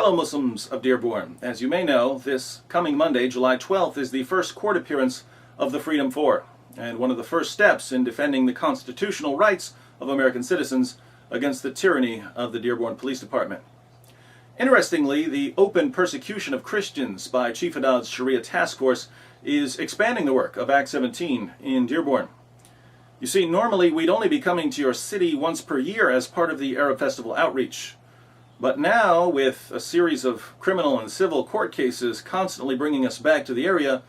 Fellow Muslims of Dearborn, as you may know, this coming Monday, July 12th, is the first court appearance of the Freedom 4, and one of the first steps in defending the constitutional rights of American citizens against the tyranny of the Dearborn Police Department. Interestingly, the open persecution of Christians by Chief Haddad's Sharia task force is expanding the work of Act 17 in Dearborn. You see, normally we'd only be coming to your city once per year as part of the Arab Festival outreach. But now, with a series of criminal and civil court cases constantly bringing us back to the area,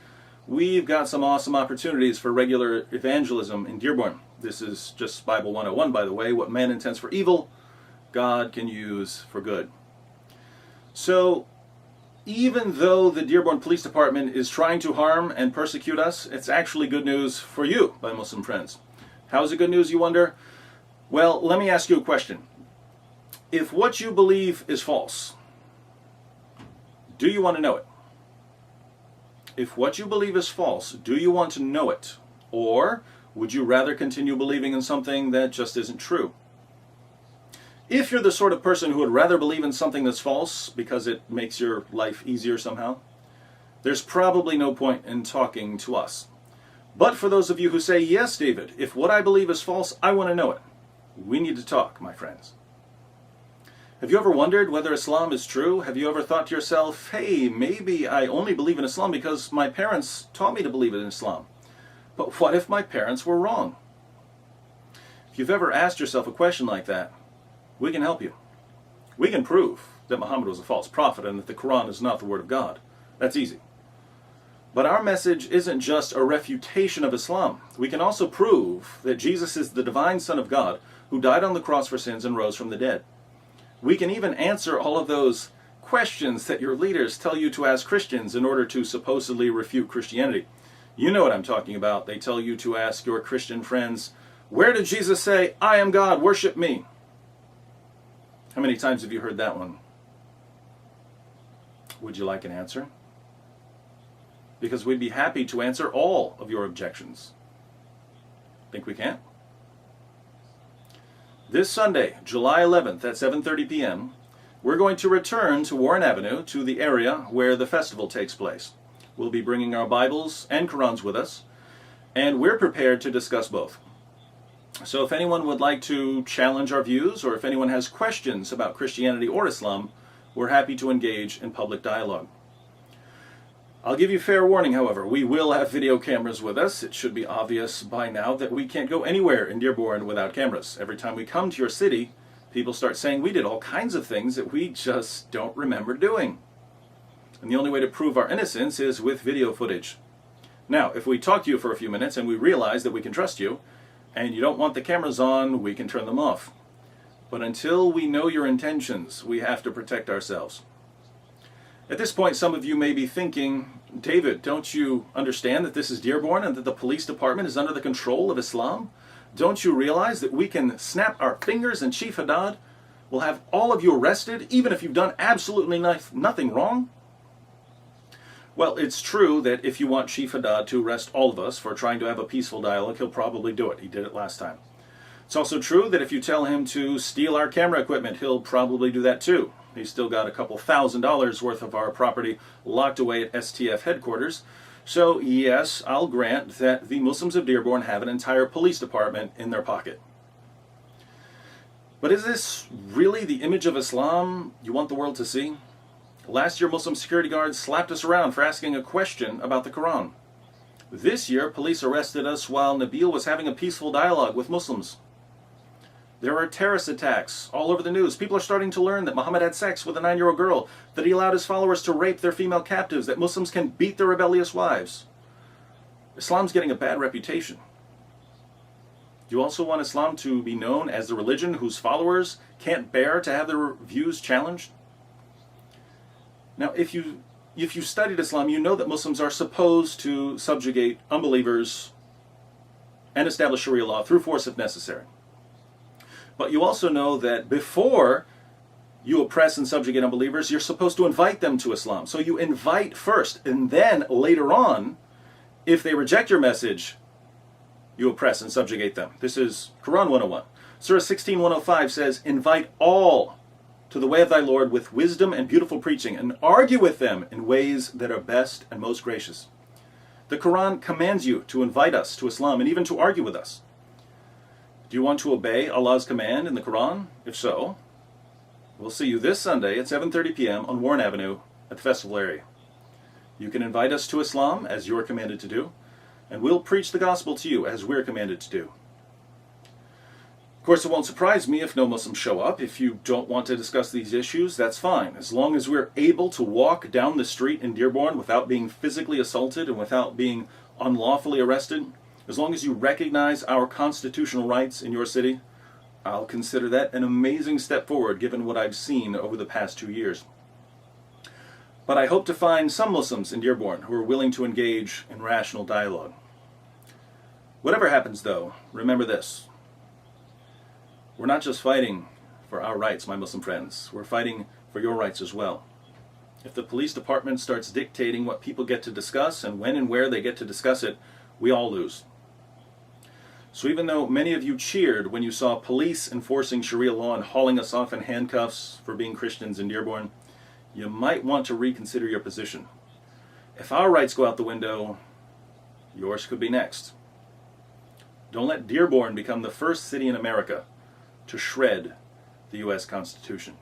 we've got some awesome opportunities for regular evangelism in Dearborn. This is just Bible 101, by the way. What man intends for evil, God can use for good. So, even though the Dearborn Police Department is trying to harm and persecute us, it's actually good news for you, my Muslim friends. How is it good news, you wonder? Well, let me ask you a question. If what you believe is false, do you want to know it? If what you believe is false, do you want to know it? Or would you rather continue believing in something that just isn't true? If you're the sort of person who would rather believe in something that's false because it makes your life easier somehow, there's probably no point in talking to us. But for those of you who say, yes, David, if what I believe is false, I want to know it, we need to talk, my friends. Have you ever wondered whether Islam is true? Have you ever thought to yourself, hey, maybe I only believe in Islam because my parents taught me to believe in Islam. But what if my parents were wrong? If you've ever asked yourself a question like that, we can help you. We can prove that Muhammad was a false prophet and that the Quran is not the word of God. That's easy. But our message isn't just a refutation of Islam. We can also prove that Jesus is the divine Son of God who died on the cross for sins and rose from the dead. We can even answer all of those questions that your leaders tell you to ask Christians in order to supposedly refute Christianity. You know what I'm talking about. They tell you to ask your Christian friends, where did Jesus say, I am God, worship me? How many times have you heard that one? Would you like an answer? Because we'd be happy to answer all of your objections. Think we can? This Sunday, July 11th at 7:30 p.m., we're going to return to Warren Avenue to the area where the festival takes place. We'll be bringing our Bibles and Qurans with us, and we're prepared to discuss both. So if anyone would like to challenge our views, or if anyone has questions about Christianity or Islam, we're happy to engage in public dialogue. I'll give you fair warning, however. We will have video cameras with us. It should be obvious by now that we can't go anywhere in Dearborn without cameras. Every time we come to your city, people start saying we did all kinds of things that we just don't remember doing. And the only way to prove our innocence is with video footage. Now, if we talk to you for a few minutes and we realize that we can trust you, and you don't want the cameras on, we can turn them off. But until we know your intentions, we have to protect ourselves. At this point, some of you may be thinking, David, don't you understand that this is Dearborn and that the police department is under the control of Islam? Don't you realize that we can snap our fingers and Chief Haddad will have all of you arrested, even if you've done absolutely nothing wrong? Well, it's true that if you want Chief Haddad to arrest all of us for trying to have a peaceful dialogue, he'll probably do it. He did it last time. It's also true that if you tell him to steal our camera equipment, he'll probably do that too. He's still got a couple $1,000s worth of our property locked away at STF headquarters. So yes, I'll grant that the Muslims of Dearborn have an entire police department in their pocket. But is this really the image of Islam you want the world to see? Last year, Muslim security guards slapped us around for asking a question about the Quran. This year, police arrested us while Nabil was having a peaceful dialogue with Muslims. There are terrorist attacks all over the news. People are starting to learn that Muhammad had sex with a 9-year-old girl, that he allowed his followers to rape their female captives, that Muslims can beat their rebellious wives. Islam's getting a bad reputation. Do you also want Islam to be known as the religion whose followers can't bear to have their views challenged? Now, if you studied Islam, you know that Muslims are supposed to subjugate unbelievers and establish Sharia law through force if necessary. But you also know that before you oppress and subjugate unbelievers, you're supposed to invite them to Islam. So you invite first, and then later on, if they reject your message, you oppress and subjugate them. This is Quran 101. Surah 16:105 says, invite all to the way of thy Lord with wisdom and beautiful preaching, and argue with them in ways that are best and most gracious. The Quran commands you to invite us to Islam and even to argue with us. Do you want to obey Allah's command in the Quran? If so, we'll see you this Sunday at 7:30 p.m. on Warren Avenue at the festival area. You can invite us to Islam as you're commanded to do, and we'll preach the gospel to you as we're commanded to do. Of course, it won't surprise me if no Muslims show up. If you don't want to discuss these issues, that's fine. As long as we're able to walk down the street in Dearborn without being physically assaulted and without being unlawfully arrested, as long as you recognize our constitutional rights in your city, I'll consider that an amazing step forward given what I've seen over the past 2 years. But I hope to find some Muslims in Dearborn who are willing to engage in rational dialogue. Whatever happens, though, remember this. We're not just fighting for our rights, my Muslim friends. We're fighting for your rights as well. If the police department starts dictating what people get to discuss and when and where they get to discuss it, we all lose. So even though many of you cheered when you saw police enforcing Sharia law and hauling us off in handcuffs for being Christians in Dearborn, you might want to reconsider your position. If our rights go out the window, yours could be next. Don't let Dearborn become the first city in America to shred the U.S. Constitution.